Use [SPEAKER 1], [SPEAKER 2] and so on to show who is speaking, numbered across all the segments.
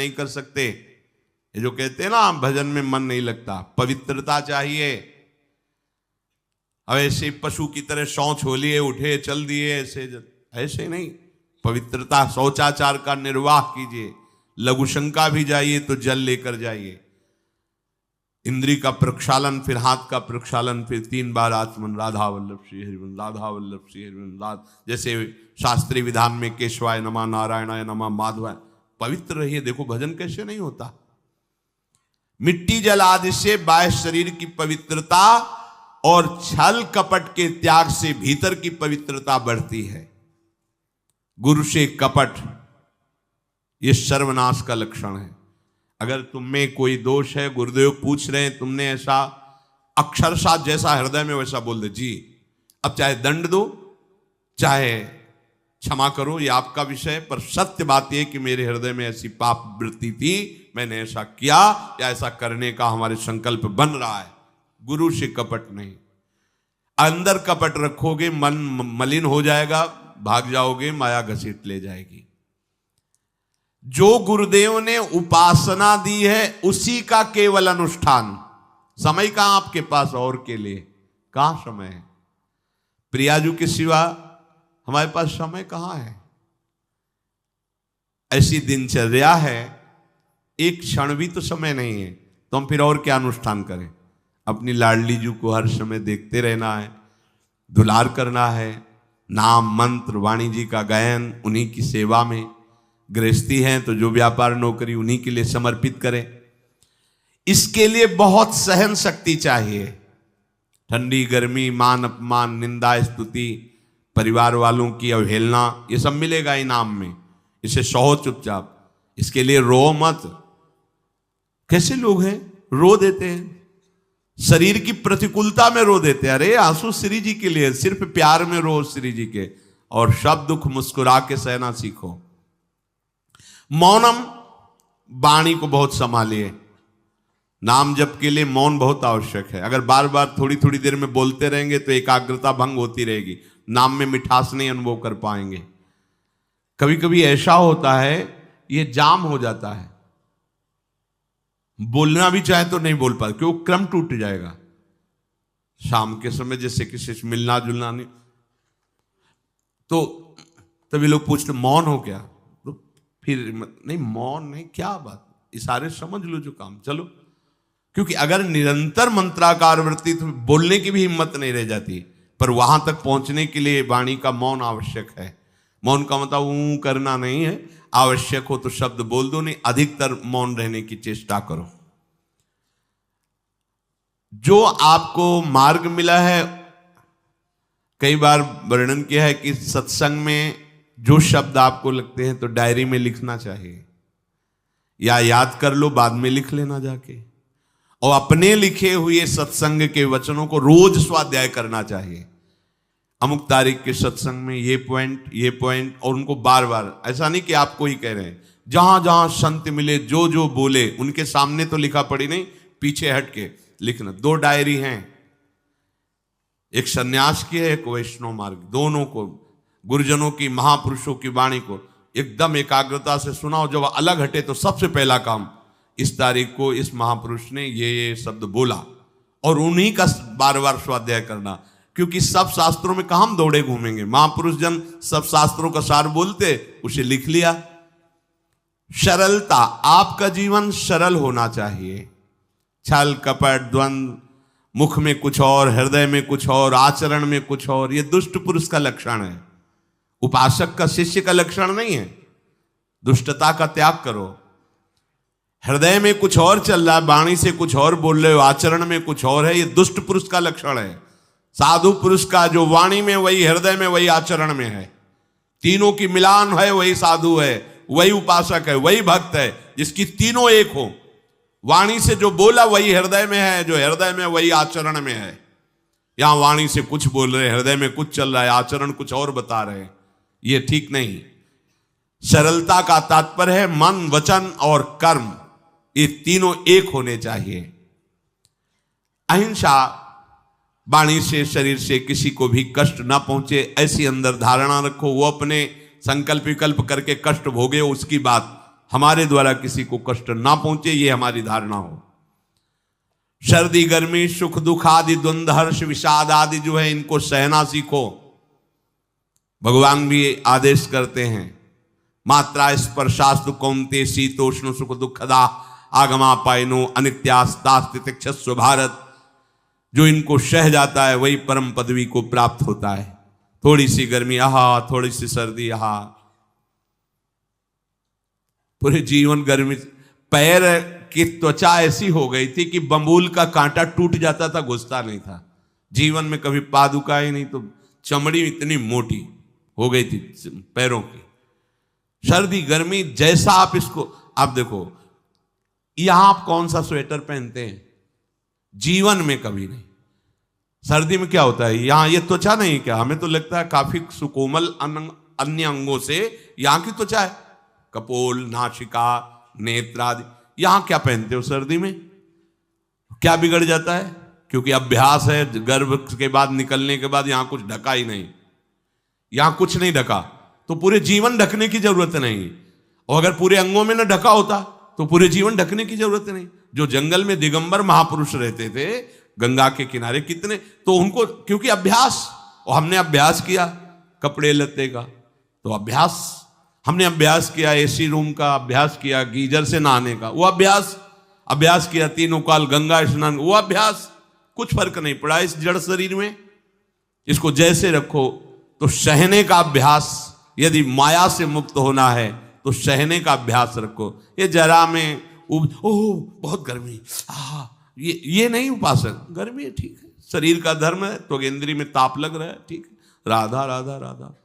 [SPEAKER 1] नहीं कर सकते। ये जो कहते हैं ना भजन में मन नहीं लगता, पवित्रता चाहिए। अब ऐसे पशु की तरह शौच हो लिए, उठे चल दिए, ऐसे नहीं। पवित्रता, शौचाचार का निर्वाह कीजिए। लघु शंका भी जाइए तो जल लेकर जाइए। इंद्री का प्रक्षालन, फिर हाथ का प्रक्षालन, फिर 3 बार आचमन, राधा वल्लभ श्री हरिवंश, राधा वल्लभ श्री हरिवंश। जैसे शास्त्रीय विधान में केशवाय नमः, नारायणाय नमः, माधवाय। पवित्र रहिए। देखो भजन कैसे नहीं होता। मिट्टी जल आदि से बाह्य शरीर की पवित्रता और छल कपट के त्याग से भीतर की पवित्रता बढ़ती है। गुरु से कपट, यह सर्वनाश का लक्षण है। अगर तुम में कोई दोष है, गुरुदेव पूछ रहे हैं, तुमने ऐसा अक्षरशः जैसा हृदय में वैसा बोल दे जी, अब चाहे दंड दो चाहे क्षमा करो, ये आपका विषय, पर सत्य बात यह कि मेरे हृदय में ऐसी पाप वृत्ति थी, मैंने ऐसा किया या ऐसा करने का हमारे संकल्प बन रहा है। गुरु से कपट नहीं। अंदर कपट रखोगे, मन मलिन हो जाएगा, भाग जाओगे, माया घसीट ले जाएगी। जो गुरुदेव ने उपासना दी है उसी का केवल अनुष्ठान। समय कहां आपके पास और के लिए? कहां समय है? प्रियाजू के सिवा हमारे पास समय कहां है? ऐसी दिनचर्या है, एक क्षण भी तो समय नहीं है, तो हम फिर और क्या अनुष्ठान करें? अपनी लाडली जू को हर समय देखते रहना है, दुलार करना है, नाम मंत्र वाणी जी का गायन, उन्हीं की सेवा में। गृहस्थी हैं तो जो व्यापार नौकरी उन्हीं के लिए समर्पित करें। इसके लिए बहुत सहन शक्ति चाहिए। ठंडी गर्मी, मान अपमान, निंदा स्तुति, परिवार वालों की अवहेलना, ये सब मिलेगा इनाम में। इसे सहो चुपचाप, इसके लिए रो मत। कैसे लोग हैं, रो देते हैं, शरीर की प्रतिकूलता में रो देते हैं। अरे आंसू श्री जी के लिए, सिर्फ प्यार में रो श्री जी के, और सब दुख मुस्कुरा के सहना सीखो। मौनम, वाणी को बहुत संभालिए। नाम जप के लिए मौन बहुत आवश्यक है। अगर बार बार थोड़ी थोड़ी देर में बोलते रहेंगे तो एकाग्रता भंग होती रहेगी, नाम में मिठास नहीं अनुभव कर पाएंगे। कभी कभी ऐसा होता है, ये जाम हो जाता है, बोलना भी चाहे तो नहीं बोल पाते, क्यों? क्रम टूट जाएगा। शाम के समय जैसे किसी से मिलना जुलना नहीं, तो तभी लोग पूछते मौन हो क्या? तो फिर नहीं, मौन नहीं, क्या बात, इशारे समझ लो जो काम, चलो। क्योंकि अगर निरंतर मंत्राकार वृत्ति तो बोलने की भी हिम्मत नहीं रह जाती। पर वहां तक पहुंचने के लिए वाणी का मौन आवश्यक है। मौन का मतलब ऊं करना नहीं है, आवश्यक हो तो शब्द बोल दो, नहीं अधिकतर मौन रहने की चेष्टा करो। जो आपको मार्ग मिला है, कई बार वर्णन किया है कि सत्संग में जो शब्द आपको लगते हैं तो डायरी में लिखना चाहिए, या याद कर लो, बाद में लिख लेना जाके। और अपने लिखे हुए सत्संग के वचनों को रोज स्वाध्याय करना चाहिए। अमुक तारीख के सत्संग में ये पॉइंट, और उनको बार बार, ऐसा नहीं कि आपको ही कह रहे हैं, जहां जहां संत मिले जो जो बोले उनके सामने तो लिखा पड़ी नहीं, पीछे हट के लिखना। 2 डायरी हैं, एक सन्यास की है, एक वैष्णव मार्ग। दोनों को, गुरुजनों की, महापुरुषों की वाणी को एकदम एकाग्रता से सुनाओ। जब अलग हटे तो सबसे पहला काम, इस तारीख को इस महापुरुष ने ये शब्द बोला, और उन्हीं का बार बार स्वाध्याय करना। क्योंकि सब शास्त्रों में कहां हम दौड़े घूमेंगे, महापुरुष जन सब शास्त्रों का सार बोलते, उसे लिख लिया। सरलता, आपका जीवन सरल होना चाहिए। छल कपट द्वंद्व, मुख में कुछ और, हृदय में कुछ और, आचरण में कुछ और, यह दुष्ट पुरुष का लक्षण है। उपासक का, शिष्य का लक्षण नहीं है। दुष्टता का त्याग करो। हृदय में कुछ और चल रहा है, वाणी से कुछ और बोल रहे हो, आचरण में कुछ और है, यह दुष्ट पुरुष का लक्षण है। साधु पुरुष का जो वाणी में वही, हृदय में वही, आचरण में है, तीनों की मिलान है, वही साधु है, वही उपासक है, वही भक्त है, जिसकी तीनों एक हो। वाणी से जो बोला वही हृदय में है, जो हृदय में वही आचरण में है। यहां वाणी से कुछ बोल रहे, हृदय में कुछ चल रहा है, आचरण कुछ और बता रहे, ये ठीक नहीं। सरलता का तात्पर्य है मन, वचन और कर्म, ये तीनों एक होने चाहिए। अहिंसा, वाणी से, शरीर से किसी को भी कष्ट ना पहुंचे, ऐसी अंदर धारणा रखो। वो अपने संकल्प विकल्प करके कष्ट भोगे, उसकी बात, हमारे द्वारा किसी को कष्ट ना पहुंचे, ये हमारी धारणा हो। सर्दी गर्मी सुख दुख आदि द्वंद्व हर्ष विषाद आदि जो है इनको सहना सीखो। भगवान भी आदेश करते हैं, मात्रा स्पर्शास्तु कौन्ते शीतोष्ण सुख दुखदा आगमा पायनो अनित्यास्तास्तितिक्षस्व भारत। जो इनको सह जाता है वही परम पदवी को प्राप्त होता है। थोड़ी सी गर्मी आहा, थोड़ी सी सर्दी आहा, पूरे जीवन गर्मी। पैर की त्वचा ऐसी हो गई थी कि बंबूल का कांटा टूट जाता था, घुसता नहीं था। जीवन में कभी पादुका ही नहीं, तो चमड़ी इतनी मोटी हो गई थी पैरों की। सर्दी गर्मी जैसा आप इसको, आप देखो यहां आप कौन सा स्वेटर पहनते हैं, जीवन में कभी नहीं। सर्दी में क्या होता है, यहां ये त्वचा नहीं क्या, हमें तो लगता है काफी सुकोमल अन्य अंगों से यहां की त्वचा है, कपोल नासिका नेत्र आदि। यहां क्या पहनते हो सर्दी में, क्या बिगड़ जाता है, क्योंकि अभ्यास है। गर्भ के बाद निकलने के बाद यहां कुछ ढका ही नहीं, यहां कुछ नहीं ढका तो पूरे जीवन ढकने की जरूरत नहीं। और अगर पूरे अंगों में न ढका होता तो पूरे जीवन ढकने की जरूरत नहीं। जो जंगल में दिगंबर महापुरुष रहते थे गंगा के किनारे कितने, तो उनको क्योंकि अभ्यास, और हमने अभ्यास किया कपड़े लत्ते का, तो अभ्यास हमने अभ्यास किया, एसी रूम का अभ्यास किया, गीजर से नहाने का वो अभ्यास किया, तीनों काल गंगा स्नान वो अभ्यास। कुछ फर्क नहीं पड़ा इस जड़ शरीर में। इसको जैसे रखो। तो सहने का अभ्यास, यदि माया से मुक्त होना है तो सहने का अभ्यास रखो। ये जरा में ओह बहुत गर्मी, ये नहीं उपासक। गर्मी है ठीक है, शरीर का धर्म है, तो त्वगेंद्री में ताप लग रहा है ठीक है, राधा राधा राधा।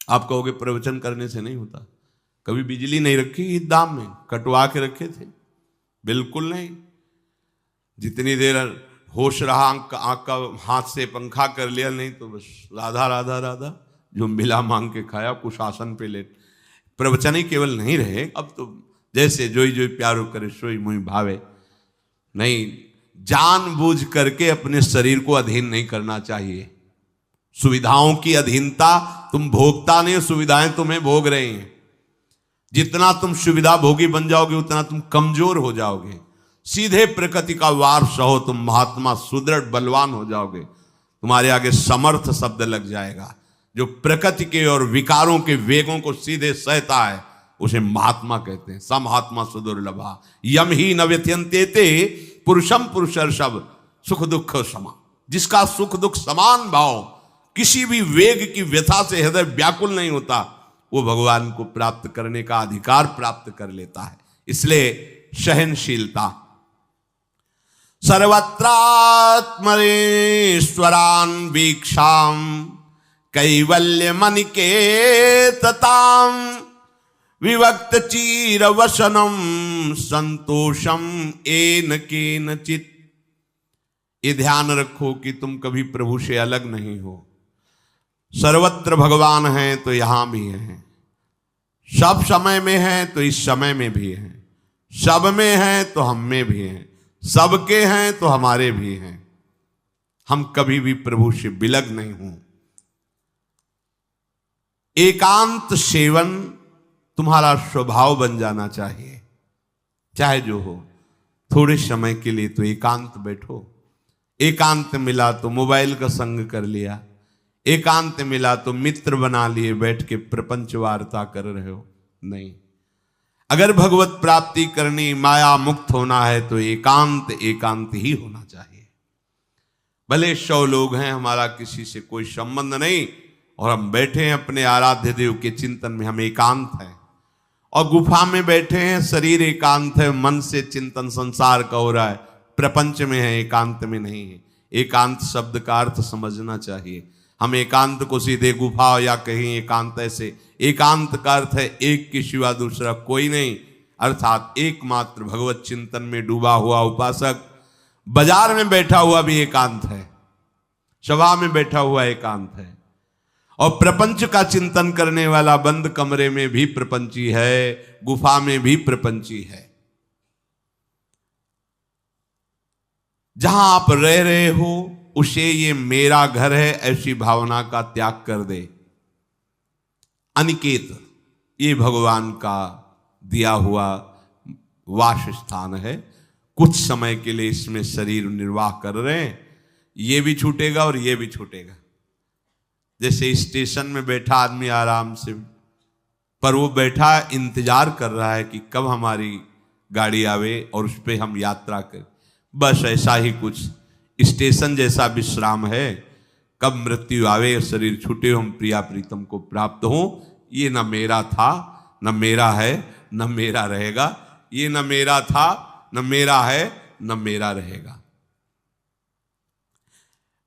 [SPEAKER 1] आप कहोगे प्रवचन करने से नहीं होता। कभी बिजली नहीं रखी ईद धाम में, कटवा के रखे थे, बिल्कुल नहीं। जितनी देर होश रहा आंख का हाथ से पंखा कर लिया, नहीं तो बस राधा राधा राधा। जो मिला मांग के खाया, कुछ आसन पे लेट। प्रवचन ही केवल नहीं रहे, अब तो जैसे जोई जोई प्यारो करे सोई मोहि भावे। नहीं, जानबूझ करके अपने शरीर को अधीन नहीं करना चाहिए। सुविधाओं की अधीनता, तुम भोगता नहीं, सुविधाएं तुम्हें भोग रही हैं। जितना तुम सुविधा भोगी बन जाओगे उतना तुम कमजोर हो जाओगे। सीधे प्रकृति का वार सहो, तुम महात्मा सुदृढ़ बलवान हो जाओगे। तुम्हारे आगे समर्थ शब्द लग जाएगा। जो प्रकृति के और विकारों के वेगों को सीधे सहता है उसे महात्मा कहते हैं। समहात्मा सुदुर्लभा यम ही न व्यथयन्ते पुरुषम पुरुषर्षभ सुख दुख समा। जिसका सुख दुख समान भाव, किसी भी वेग की व्यथा से हृदय व्याकुल नहीं होता, वो भगवान को प्राप्त करने का अधिकार प्राप्त कर लेता है। इसलिए सहनशीलता। सर्वत्रात्मनेश्वरान वीक्षाम कैवल्य मनिकेतताम विवक्त चीर वसनम संतोषम एन केनचित। ये ध्यान रखो कि तुम कभी प्रभु से अलग नहीं हो। सर्वत्र भगवान हैं तो यहां भी हैं, सब समय में हैं तो इस समय में भी हैं, सब में हैं तो हम में भी हैं, सबके हैं तो हमारे भी हैं। हम कभी भी प्रभु से बिलग नहीं हूं। एकांत सेवन तुम्हारा स्वभाव बन जाना चाहिए। चाहे जो हो, थोड़े समय के लिए तो एकांत बैठो। एकांत मिला तो मोबाइल का संग कर लिया, एकांत मिला तो मित्र बना लिए, बैठ के प्रपंच वार्ता कर रहे हो। नहीं, अगर भगवत प्राप्ति करनी, माया मुक्त होना है तो एकांत एकांत ही होना चाहिए। भले 100 लोग हैं, हमारा किसी से कोई संबंध नहीं, और हम बैठे हैं अपने आराध्य देव के चिंतन में, हम एकांत हैं। और गुफा में बैठे हैं, शरीर एकांत है, मन से चिंतन संसार का हो रहा है, प्रपंच में है, एकांत में नहीं है। एकांत शब्द का अर्थ समझना चाहिए। हम एकांत को सीधे गुफा या कहीं एकांत, ऐसे एकांत का अर्थ है एक के सिवा दूसरा कोई नहीं, अर्थात एकमात्र भगवत चिंतन में डूबा हुआ उपासक। बाजार में बैठा हुआ भी एकांत है, सभा में बैठा हुआ एकांत है, और प्रपंच का चिंतन करने वाला बंद कमरे में भी प्रपंची है, गुफा में भी प्रपंची है। जहां आप रह रहे हो उसे ये मेरा घर है ऐसी भावना का त्याग कर दे। अनिकेत, ये भगवान का दिया हुआ वासस्थान है। कुछ समय के लिए इसमें शरीर निर्वाह कर रहे हैं, ये भी छूटेगा और ये भी छूटेगा। जैसे स्टेशन में बैठा आदमी आराम से, पर वो बैठा इंतजार कर रहा है कि कब हमारी गाड़ी आवे और उस पर हम यात्रा करें। बस ऐसा ही कुछ स्टेशन जैसा विश्राम है, कब मृत्यु आवे और शरीर छूटे, हम प्रिया प्रीतम को प्राप्त हो। ये न मेरा था, न मेरा है, न मेरा रहेगा। ये न मेरा था, न मेरा है, न मेरा रहेगा।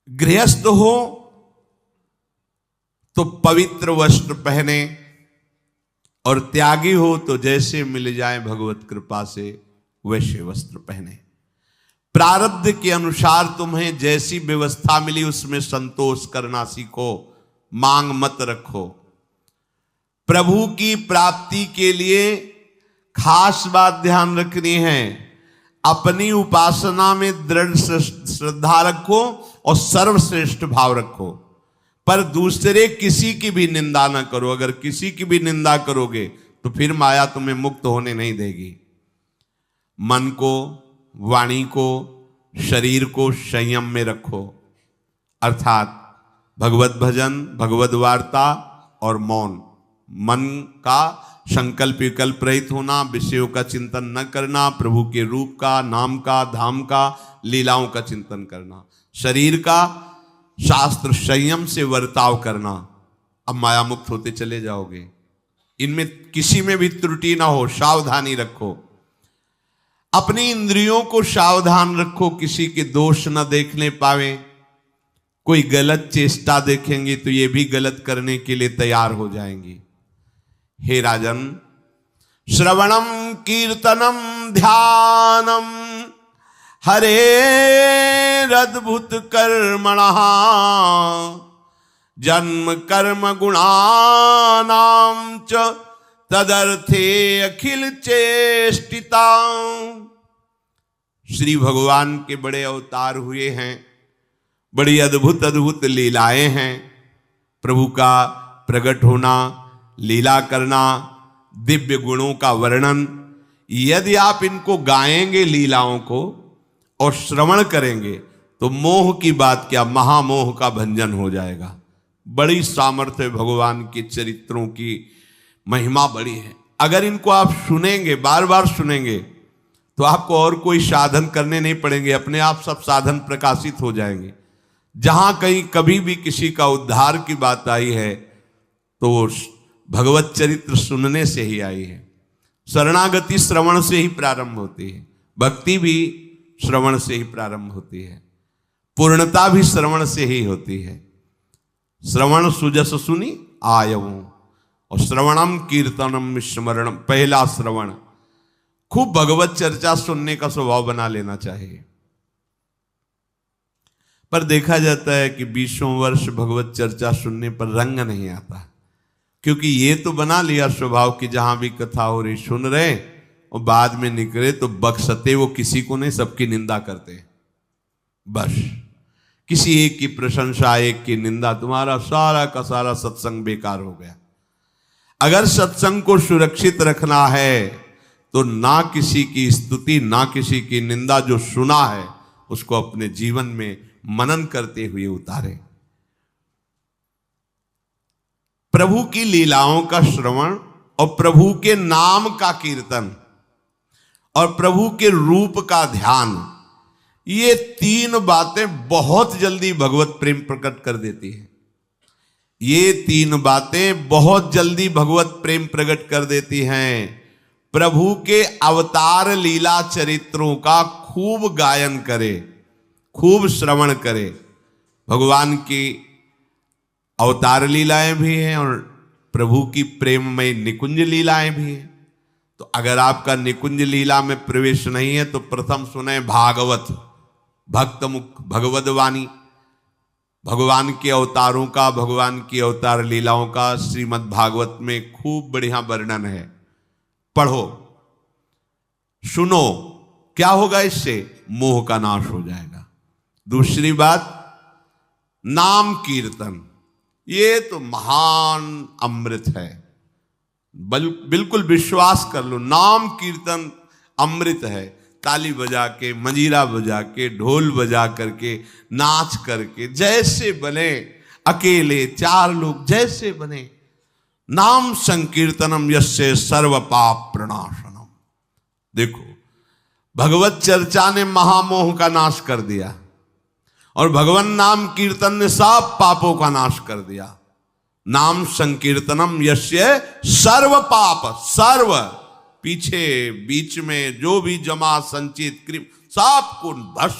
[SPEAKER 1] गृहस्थ हो तो पवित्र वस्त्र पहने, और त्यागी हो तो जैसे मिल जाए भगवत कृपा से वैसे वस्त्र पहने। प्रारब्ध के अनुसार तुम्हें जैसी व्यवस्था मिली उसमें संतोष करना सीखो, मांग मत रखो। प्रभु की प्राप्ति के लिए खास बात ध्यान रखनी है, अपनी उपासना में दृढ़ श्रद्धा रखो और सर्वश्रेष्ठ भाव रखो, पर दूसरे किसी की भी निंदा ना करो। अगर किसी की भी निंदा करोगे तो फिर माया तुम्हें मुक्त होने नहीं देगी। मन को, वाणी को, शरीर को संयम में रखो, अर्थात भगवत भजन, भगवत वार्ता और मौन। मन का संकल्प विकल्प रहित होना, विषयों का चिंतन न करना, प्रभु के रूप का, नाम का, धाम का, लीलाओं का चिंतन करना। शरीर का शास्त्र संयम से वर्ताव करना। अब माया मुक्त होते चले जाओगे। इनमें किसी में भी त्रुटि ना हो, सावधानी रखो। अपनी इंद्रियों को सावधान रखो, किसी के दोष न देखने पावे। कोई गलत चेष्टा देखेंगे तो ये भी गलत करने के लिए तैयार हो जाएंगी। हे राजन, श्रवणम कीर्तनम ध्यानम हरेरद्भुत कर्मणः जन्म कर्म गुणानां च तदर्थे अखिल चेष्टिता। श्री भगवान के बड़े अवतार हुए हैं, बड़ी अद्भुत अद्भुत लीलाएं हैं। प्रभु का प्रकट होना, लीला करना, दिव्य गुणों का वर्णन। यदि आप इनको गाएंगे लीलाओं को और श्रवण करेंगे तो मोह की बात क्या, महामोह का भंजन हो जाएगा। बड़ी सामर्थ्य भगवान के चरित्रों की, महिमा बड़ी है। अगर इनको आप सुनेंगे, बार बार सुनेंगे, तो आपको और कोई साधन करने नहीं पड़ेंगे, अपने आप सब साधन प्रकाशित हो जाएंगे। जहां कहीं कभी भी किसी का उद्धार की बात आई है तो भगवत चरित्र सुनने से ही आई है। शरणागति श्रवण से ही प्रारंभ होती है, भक्ति भी श्रवण से ही प्रारंभ होती है, पूर्णता भी श्रवण से ही होती है। श्रवण सुजस सुनी आयऊ, और श्रवणम कीर्तनम स्मरणम। पहला श्रवण, खूब भगवत चर्चा सुनने का स्वभाव बना लेना चाहिए। पर देखा जाता है कि 20 वर्ष भगवत चर्चा सुनने पर रंग नहीं आता, क्योंकि ये तो बना लिया स्वभाव कि जहां भी कथा हो रही सुन रहे, और बाद में निकले तो बख्शते वो किसी को नहीं, सबकी निंदा करते। बस किसी एक की प्रशंसा, एक की निंदा, तुम्हारा सारा का सारा सत्संग बेकार हो गया। अगर सत्संग को सुरक्षित रखना है तो ना किसी की स्तुति, ना किसी की निंदा, जो सुना है उसको अपने जीवन में मनन करते हुए उतारे। प्रभु की लीलाओं का श्रवण और प्रभु के नाम का कीर्तन और प्रभु के रूप का ध्यान, ये 3 बातें बहुत जल्दी भगवत प्रेम प्रकट कर देती है। ये 3 बातें बहुत जल्दी भगवत प्रेम प्रकट कर देती हैं। प्रभु के अवतार लीला चरित्रों का खूब गायन करे, खूब श्रवण करे। भगवान की अवतार लीलाएं भी हैं और प्रभु की प्रेममय निकुंज लीलाएं भी हैं। तो अगर आपका निकुंज लीला में प्रवेश नहीं है तो प्रथम सुने भागवत, भक्त मुख भगवद वाणी। भगवान के अवतारों का, भगवान की अवतार लीलाओं का श्रीमद् भागवत में खूब बढ़िया वर्णन है। पढ़ो, सुनो, क्या होगा इससे? मोह का नाश हो जाएगा। दूसरी बात, नाम कीर्तन, ये तो महान अमृत है। बिल्कुल विश्वास कर लो, नाम कीर्तन अमृत है। ताली बजा के, मंजीरा बजा के, ढोल बजा करके, नाच करके, जैसे बने, अकेले 4 लोग जैसे बने, नाम संकीर्तनम यस्य सर्व पाप प्रणाशनम। देखो, भगवत चर्चा ने महामोह का नाश कर दिया और भगवान नाम कीर्तन ने सब पापों का नाश कर दिया। नाम संकीर्तनम यस्य सर्व पाप, सर्व पीछे बीच में जो भी जमा संचित कृम सब को भस्म